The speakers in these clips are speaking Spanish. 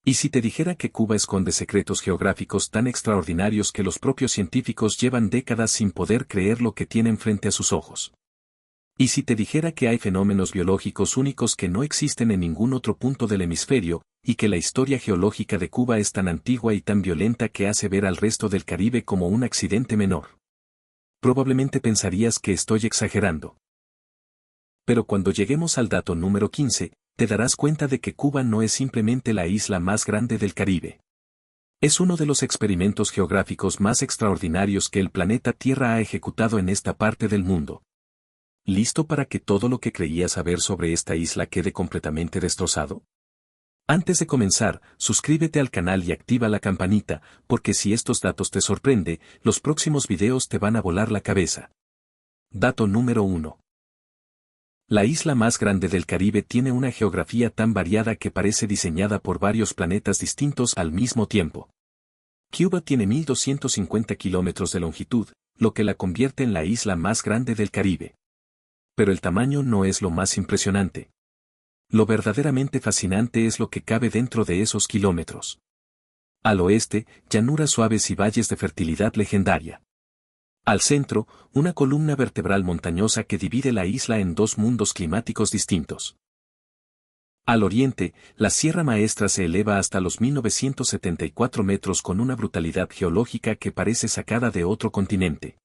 ¿Y si te dijera que Cuba esconde secretos geográficos tan extraordinarios que los propios científicos llevan décadas sin poder creer lo que tienen frente a sus ojos? ¿Y si te dijera que hay fenómenos biológicos únicos que no existen en ningún otro punto del hemisferio, y que la historia geológica de Cuba es tan antigua y tan violenta que hace ver al resto del Caribe como un accidente menor? Probablemente pensarías que estoy exagerando. Pero cuando lleguemos al dato número 15, te darás cuenta de que Cuba no es simplemente la isla más grande del Caribe. Es uno de los experimentos geográficos más extraordinarios que el planeta Tierra ha ejecutado en esta parte del mundo. ¿Listo para que todo lo que creías saber sobre esta isla quede completamente destrozado? Antes de comenzar, suscríbete al canal y activa la campanita, porque si estos datos te sorprende, los próximos videos te van a volar la cabeza. Dato número 1. La isla más grande del Caribe tiene una geografía tan variada que parece diseñada por varios planetas distintos al mismo tiempo. Cuba tiene 1.250 kilómetros de longitud, lo que la convierte en la isla más grande del Caribe. Pero el tamaño no es lo más impresionante. Lo verdaderamente fascinante es lo que cabe dentro de esos kilómetros. Al oeste, llanuras suaves y valles de fertilidad legendaria. Al centro, una columna vertebral montañosa que divide la isla en dos mundos climáticos distintos. Al oriente, la Sierra Maestra se eleva hasta los 1974 metros con una brutalidad geológica que parece sacada de otro continente.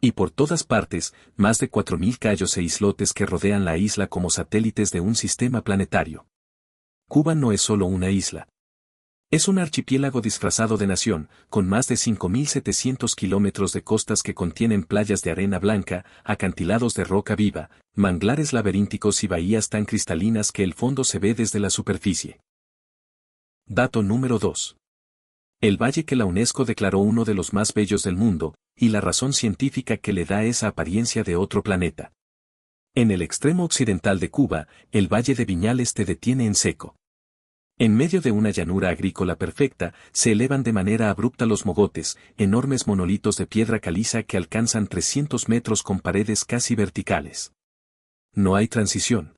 Y por todas partes, más de 4.000 cayos e islotes que rodean la isla como satélites de un sistema planetario. Cuba no es solo una isla. Es un archipiélago disfrazado de nación, con más de 5.700 kilómetros de costas que contienen playas de arena blanca, acantilados de roca viva, manglares laberínticos y bahías tan cristalinas que el fondo se ve desde la superficie. Dato número 2. El valle que la UNESCO declaró uno de los más bellos del mundo, y la razón científica que le da esa apariencia de otro planeta. En el extremo occidental de Cuba, el valle de Viñales te detiene en seco. En medio de una llanura agrícola perfecta, se elevan de manera abrupta los mogotes, enormes monolitos de piedra caliza que alcanzan 300 metros con paredes casi verticales. No hay transición.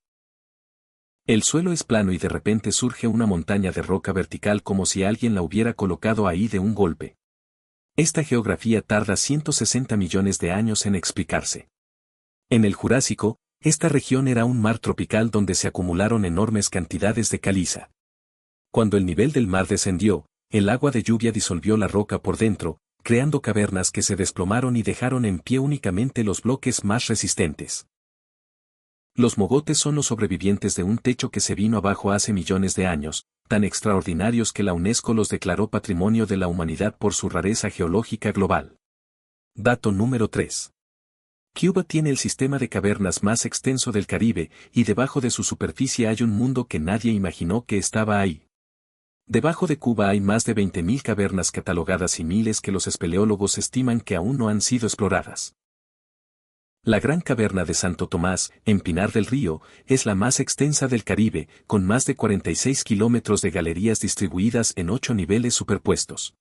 El suelo es plano y de repente surge una montaña de roca vertical como si alguien la hubiera colocado ahí de un golpe. Esta geografía tarda 160 millones de años en explicarse. En el Jurásico, esta región era un mar tropical donde se acumularon enormes cantidades de caliza. Cuando el nivel del mar descendió, el agua de lluvia disolvió la roca por dentro, creando cavernas que se desplomaron y dejaron en pie únicamente los bloques más resistentes. Los mogotes son los sobrevivientes de un techo que se vino abajo hace millones de años, tan extraordinarios que la UNESCO los declaró Patrimonio de la Humanidad por su rareza geológica global. Dato número 3. Cuba tiene el sistema de cavernas más extenso del Caribe, y debajo de su superficie hay un mundo que nadie imaginó que estaba ahí. Debajo de Cuba hay más de 20.000 cavernas catalogadas y miles que los espeleólogos estiman que aún no han sido exploradas. La Gran Caverna de Santo Tomás, en Pinar del Río, es la más extensa del Caribe, con más de 46 kilómetros de galerías distribuidas en 8 niveles superpuestos.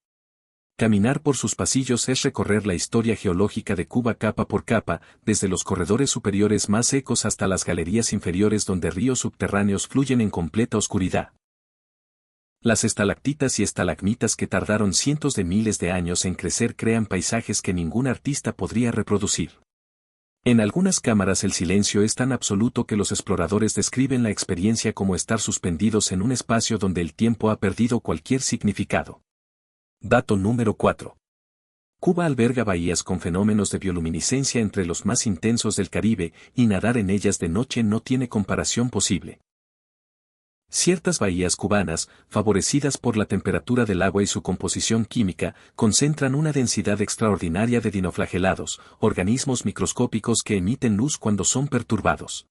Caminar por sus pasillos es recorrer la historia geológica de Cuba capa por capa, desde los corredores superiores más secos hasta las galerías inferiores donde ríos subterráneos fluyen en completa oscuridad. Las estalactitas y estalagmitas que tardaron cientos de miles de años en crecer crean paisajes que ningún artista podría reproducir. En algunas cámaras el silencio es tan absoluto que los exploradores describen la experiencia como estar suspendidos en un espacio donde el tiempo ha perdido cualquier significado. Dato número 4. Cuba alberga bahías con fenómenos de bioluminiscencia entre los más intensos del Caribe, y nadar en ellas de noche no tiene comparación posible. Ciertas bahías cubanas, favorecidas por la temperatura del agua y su composición química, concentran una densidad extraordinaria de dinoflagelados, organismos microscópicos que emiten luz cuando son perturbados.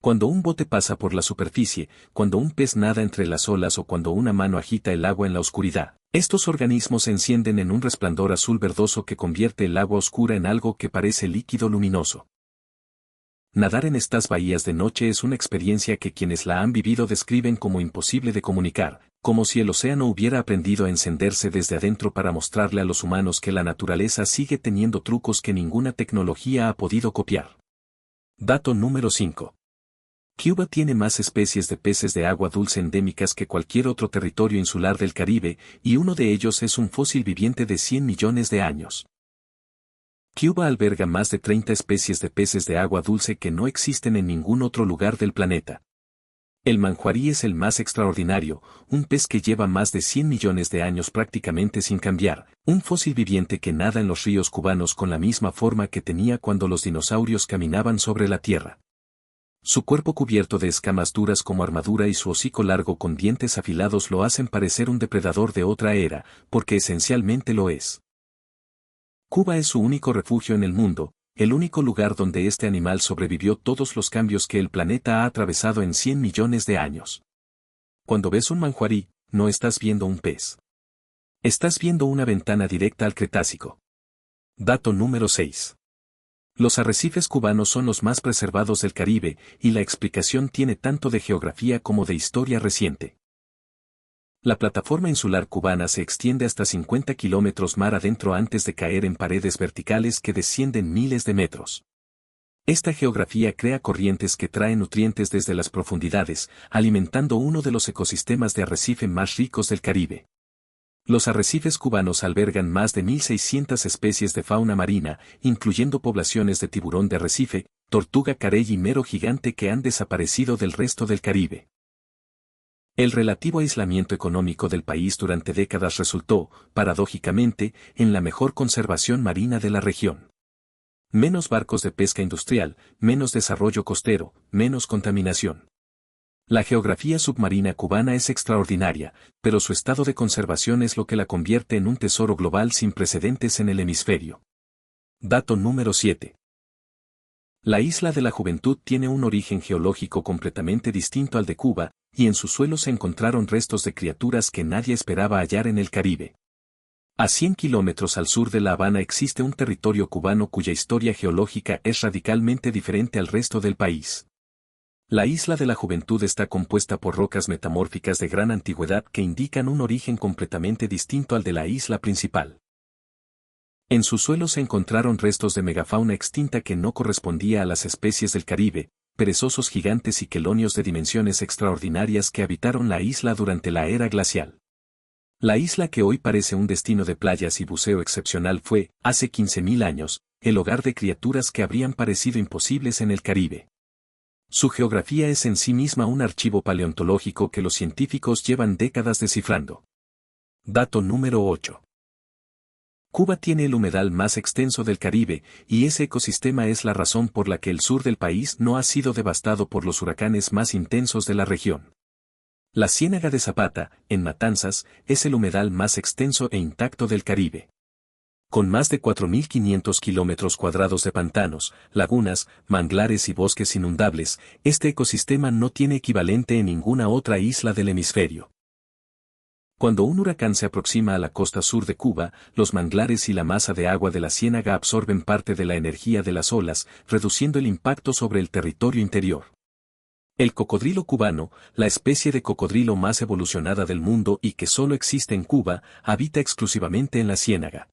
Cuando un bote pasa por la superficie, cuando un pez nada entre las olas o cuando una mano agita el agua en la oscuridad, estos organismos se encienden en un resplandor azul verdoso que convierte el agua oscura en algo que parece líquido luminoso. Nadar en estas bahías de noche es una experiencia que quienes la han vivido describen como imposible de comunicar, como si el océano hubiera aprendido a encenderse desde adentro para mostrarle a los humanos que la naturaleza sigue teniendo trucos que ninguna tecnología ha podido copiar. Dato número 5. Cuba tiene más especies de peces de agua dulce endémicas que cualquier otro territorio insular del Caribe, y uno de ellos es un fósil viviente de 100 millones de años. Cuba alberga más de 30 especies de peces de agua dulce que no existen en ningún otro lugar del planeta. El manjuarí es el más extraordinario, un pez que lleva más de 100 millones de años prácticamente sin cambiar, un fósil viviente que nada en los ríos cubanos con la misma forma que tenía cuando los dinosaurios caminaban sobre la tierra. Su cuerpo cubierto de escamas duras como armadura y su hocico largo con dientes afilados lo hacen parecer un depredador de otra era, porque esencialmente lo es. Cuba es su único refugio en el mundo, el único lugar donde este animal sobrevivió todos los cambios que el planeta ha atravesado en 100 millones de años. Cuando ves un manjuarí, no estás viendo un pez. Estás viendo una ventana directa al Cretácico. Dato número 6. Los arrecifes cubanos son los más preservados del Caribe, y la explicación tiene tanto de geografía como de historia reciente. La plataforma insular cubana se extiende hasta 50 kilómetros mar adentro antes de caer en paredes verticales que descienden miles de metros. Esta geografía crea corrientes que traen nutrientes desde las profundidades, alimentando uno de los ecosistemas de arrecife más ricos del Caribe. Los arrecifes cubanos albergan más de 1.600 especies de fauna marina, incluyendo poblaciones de tiburón de arrecife, tortuga carey y mero gigante que han desaparecido del resto del Caribe. El relativo aislamiento económico del país durante décadas resultó, paradójicamente, en la mejor conservación marina de la región. Menos barcos de pesca industrial, menos desarrollo costero, menos contaminación. La geografía submarina cubana es extraordinaria, pero su estado de conservación es lo que la convierte en un tesoro global sin precedentes en el hemisferio. Dato número 7. La Isla de la Juventud tiene un origen geológico completamente distinto al de Cuba, y en su suelo se encontraron restos de criaturas que nadie esperaba hallar en el Caribe. A 100 kilómetros al sur de La Habana existe un territorio cubano cuya historia geológica es radicalmente diferente al resto del país. La Isla de la Juventud está compuesta por rocas metamórficas de gran antigüedad que indican un origen completamente distinto al de la isla principal. En su suelo se encontraron restos de megafauna extinta que no correspondía a las especies del Caribe, perezosos gigantes y quelonios de dimensiones extraordinarias que habitaron la isla durante la era glacial. La isla que hoy parece un destino de playas y buceo excepcional fue, hace 15.000 años, el hogar de criaturas que habrían parecido imposibles en el Caribe. Su geografía es en sí misma un archivo paleontológico que los científicos llevan décadas descifrando. Dato número 8. Cuba tiene el humedal más extenso del Caribe, y ese ecosistema es la razón por la que el sur del país no ha sido devastado por los huracanes más intensos de la región. La Ciénaga de Zapata, en Matanzas, es el humedal más extenso e intacto del Caribe. Con más de 4.500 kilómetros cuadrados de pantanos, lagunas, manglares y bosques inundables, este ecosistema no tiene equivalente en ninguna otra isla del hemisferio. Cuando un huracán se aproxima a la costa sur de Cuba, los manglares y la masa de agua de la ciénaga absorben parte de la energía de las olas, reduciendo el impacto sobre el territorio interior. El cocodrilo cubano, la especie de cocodrilo más evolucionada del mundo y que solo existe en Cuba, habita exclusivamente en la ciénaga.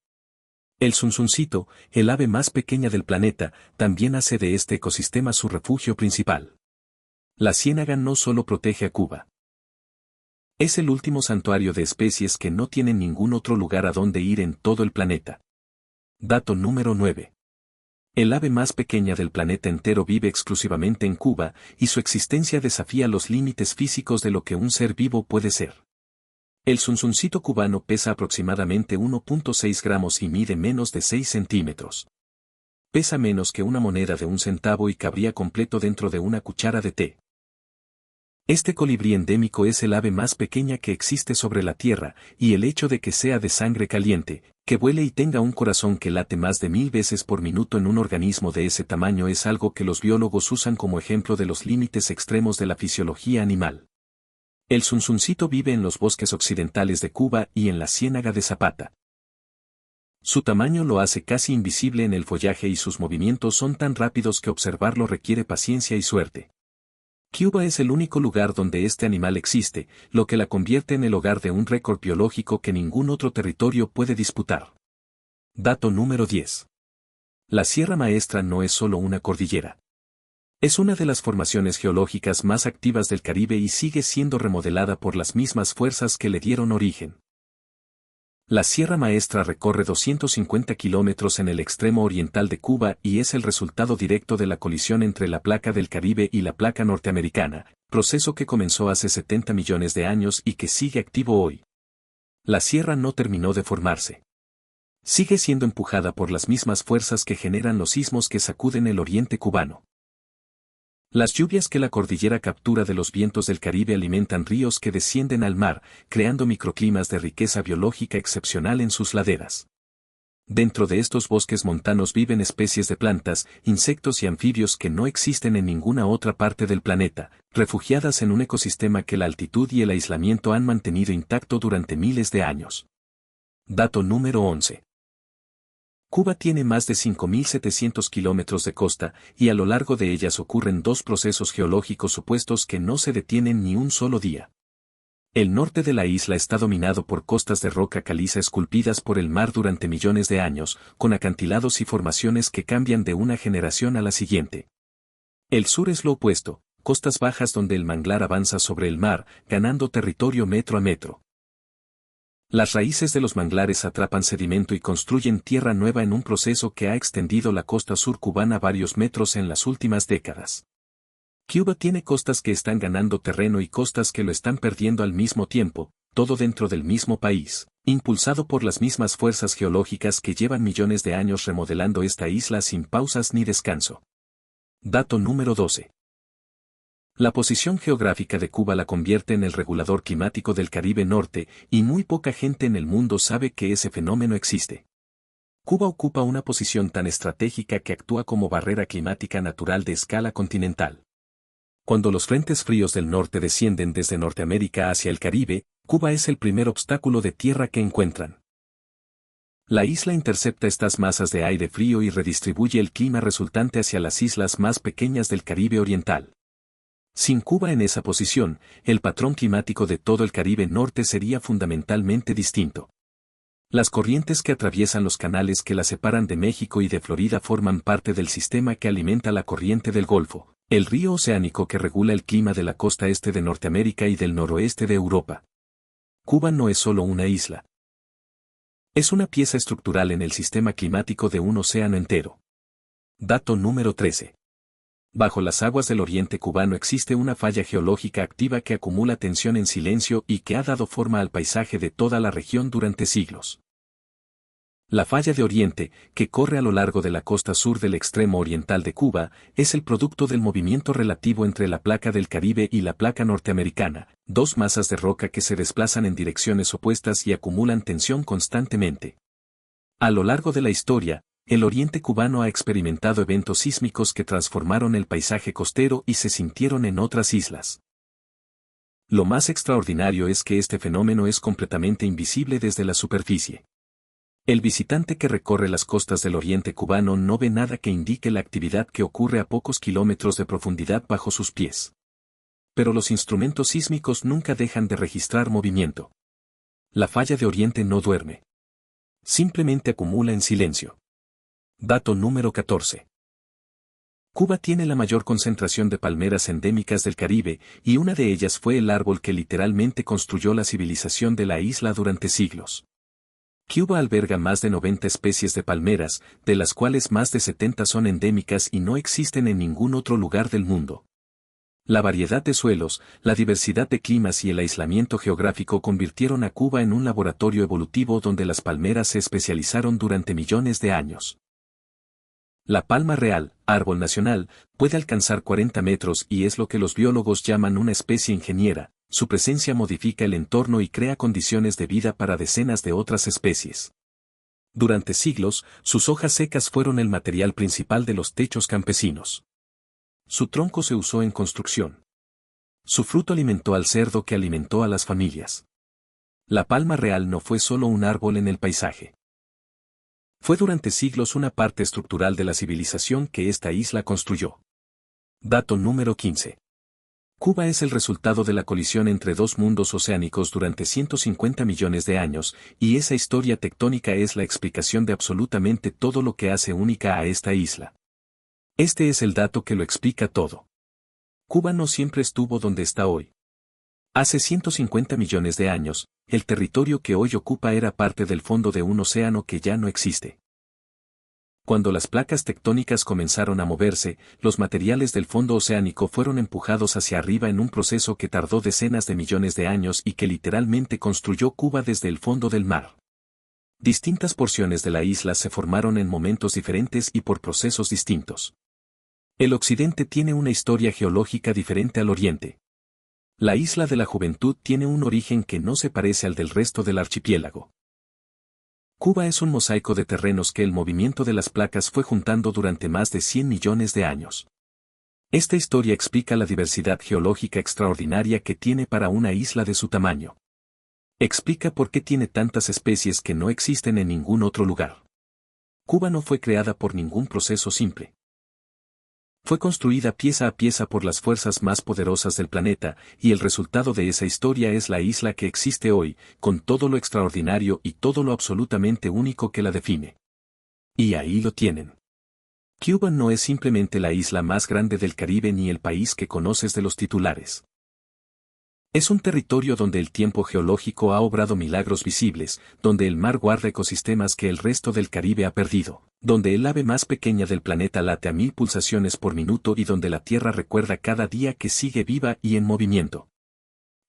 El zunzuncito, el ave más pequeña del planeta, también hace de este ecosistema su refugio principal. La ciénaga no solo protege a Cuba. Es el último santuario de especies que no tienen ningún otro lugar a donde ir en todo el planeta. Dato número 9. El ave más pequeña del planeta entero vive exclusivamente en Cuba, y su existencia desafía los límites físicos de lo que un ser vivo puede ser. El zunzuncito cubano pesa aproximadamente 1.6 gramos y mide menos de 6 centímetros. Pesa menos que una moneda de 1 centavo y cabría completo dentro de una cuchara de té. Este colibrí endémico es el ave más pequeña que existe sobre la Tierra, y el hecho de que sea de sangre caliente, que vuele y tenga un corazón que late más de 1000 veces por minuto en un organismo de ese tamaño es algo que los biólogos usan como ejemplo de los límites extremos de la fisiología animal. El zunzuncito vive en los bosques occidentales de Cuba y en la Ciénaga de Zapata. Su tamaño lo hace casi invisible en el follaje y sus movimientos son tan rápidos que observarlo requiere paciencia y suerte. Cuba es el único lugar donde este animal existe, lo que la convierte en el hogar de un récord biológico que ningún otro territorio puede disputar. Dato número 10. La Sierra Maestra no es solo una cordillera. Es una de las formaciones geológicas más activas del Caribe y sigue siendo remodelada por las mismas fuerzas que le dieron origen. La Sierra Maestra recorre 250 kilómetros en el extremo oriental de Cuba y es el resultado directo de la colisión entre la placa del Caribe y la placa norteamericana, proceso que comenzó hace 70 millones de años y que sigue activo hoy. La sierra no terminó de formarse. Sigue siendo empujada por las mismas fuerzas que generan los sismos que sacuden el oriente cubano. Las lluvias que la cordillera captura de los vientos del Caribe alimentan ríos que descienden al mar, creando microclimas de riqueza biológica excepcional en sus laderas. Dentro de estos bosques montanos viven especies de plantas, insectos y anfibios que no existen en ninguna otra parte del planeta, refugiadas en un ecosistema que la altitud y el aislamiento han mantenido intacto durante miles de años. Dato número 11. Cuba tiene más de 5.700 kilómetros de costa, y a lo largo de ellas ocurren dos procesos geológicos opuestos que no se detienen ni un solo día. El norte de la isla está dominado por costas de roca caliza esculpidas por el mar durante millones de años, con acantilados y formaciones que cambian de una generación a la siguiente. El sur es lo opuesto, costas bajas donde el manglar avanza sobre el mar, ganando territorio metro a metro. Las raíces de los manglares atrapan sedimento y construyen tierra nueva en un proceso que ha extendido la costa sur cubana varios metros en las últimas décadas. Cuba tiene costas que están ganando terreno y costas que lo están perdiendo al mismo tiempo, todo dentro del mismo país, impulsado por las mismas fuerzas geológicas que llevan millones de años remodelando esta isla sin pausas ni descanso. Dato número 12. La posición geográfica de Cuba la convierte en el regulador climático del Caribe Norte, y muy poca gente en el mundo sabe que ese fenómeno existe. Cuba ocupa una posición tan estratégica que actúa como barrera climática natural de escala continental. Cuando los frentes fríos del norte descienden desde Norteamérica hacia el Caribe, Cuba es el primer obstáculo de tierra que encuentran. La isla intercepta estas masas de aire frío y redistribuye el clima resultante hacia las islas más pequeñas del Caribe Oriental. Sin Cuba en esa posición, el patrón climático de todo el Caribe Norte sería fundamentalmente distinto. Las corrientes que atraviesan los canales que la separan de México y de Florida forman parte del sistema que alimenta la corriente del Golfo, el río oceánico que regula el clima de la costa este de Norteamérica y del noroeste de Europa. Cuba no es solo una isla. Es una pieza estructural en el sistema climático de un océano entero. Dato número 13. Bajo las aguas del oriente cubano existe una falla geológica activa que acumula tensión en silencio y que ha dado forma al paisaje de toda la región durante siglos. La falla de Oriente, que corre a lo largo de la costa sur del extremo oriental de Cuba, es el producto del movimiento relativo entre la placa del Caribe y la placa norteamericana, dos masas de roca que se desplazan en direcciones opuestas y acumulan tensión constantemente. A lo largo de la historia, el oriente cubano ha experimentado eventos sísmicos que transformaron el paisaje costero y se sintieron en otras islas. Lo más extraordinario es que este fenómeno es completamente invisible desde la superficie. El visitante que recorre las costas del oriente cubano no ve nada que indique la actividad que ocurre a pocos kilómetros de profundidad bajo sus pies. Pero los instrumentos sísmicos nunca dejan de registrar movimiento. La falla de Oriente no duerme. Simplemente acumula en silencio. Dato número 14. Cuba tiene la mayor concentración de palmeras endémicas del Caribe, y una de ellas fue el árbol que literalmente construyó la civilización de la isla durante siglos. Cuba alberga más de 90 especies de palmeras, de las cuales más de 70 son endémicas y no existen en ningún otro lugar del mundo. La variedad de suelos, la diversidad de climas y el aislamiento geográfico convirtieron a Cuba en un laboratorio evolutivo donde las palmeras se especializaron durante millones de años. La palma real, árbol nacional, puede alcanzar 40 metros y es lo que los biólogos llaman una especie ingeniera. Su presencia modifica el entorno y crea condiciones de vida para decenas de otras especies. Durante siglos, sus hojas secas fueron el material principal de los techos campesinos. Su tronco se usó en construcción. Su fruto alimentó al cerdo que alimentó a las familias. La palma real no fue solo un árbol en el paisaje. Fue durante siglos una parte estructural de la civilización que esta isla construyó. Dato número 15. Cuba es el resultado de la colisión entre dos mundos oceánicos durante 150 millones de años, y esa historia tectónica es la explicación de absolutamente todo lo que hace única a esta isla. Este es el dato que lo explica todo. Cuba no siempre estuvo donde está hoy. Hace 150 millones de años, el territorio que hoy ocupa era parte del fondo de un océano que ya no existe. Cuando las placas tectónicas comenzaron a moverse, los materiales del fondo oceánico fueron empujados hacia arriba en un proceso que tardó decenas de millones de años y que literalmente construyó Cuba desde el fondo del mar. Distintas porciones de la isla se formaron en momentos diferentes y por procesos distintos. El occidente tiene una historia geológica diferente al oriente. La isla de la Juventud tiene un origen que no se parece al del resto del archipiélago. Cuba es un mosaico de terrenos que el movimiento de las placas fue juntando durante más de 100 millones de años. Esta historia explica la diversidad geológica extraordinaria que tiene para una isla de su tamaño. Explica por qué tiene tantas especies que no existen en ningún otro lugar. Cuba no fue creada por ningún proceso simple. Fue construida pieza a pieza por las fuerzas más poderosas del planeta, y el resultado de esa historia es la isla que existe hoy, con todo lo extraordinario y todo lo absolutamente único que la define. Y ahí lo tienen. Cuba no es simplemente la isla más grande del Caribe ni el país que conoces de los titulares. Es un territorio donde el tiempo geológico ha obrado milagros visibles, donde el mar guarda ecosistemas que el resto del Caribe ha perdido, donde el ave más pequeña del planeta late a 1000 pulsaciones por minuto y donde la Tierra recuerda cada día que sigue viva y en movimiento.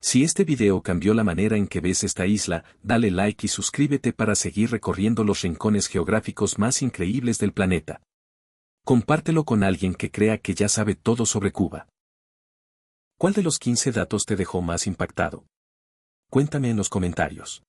Si este video cambió la manera en que ves esta isla, dale like y suscríbete para seguir recorriendo los rincones geográficos más increíbles del planeta. Compártelo con alguien que crea que ya sabe todo sobre Cuba. ¿Cuál de los 15 datos te dejó más impactado? Cuéntame en los comentarios.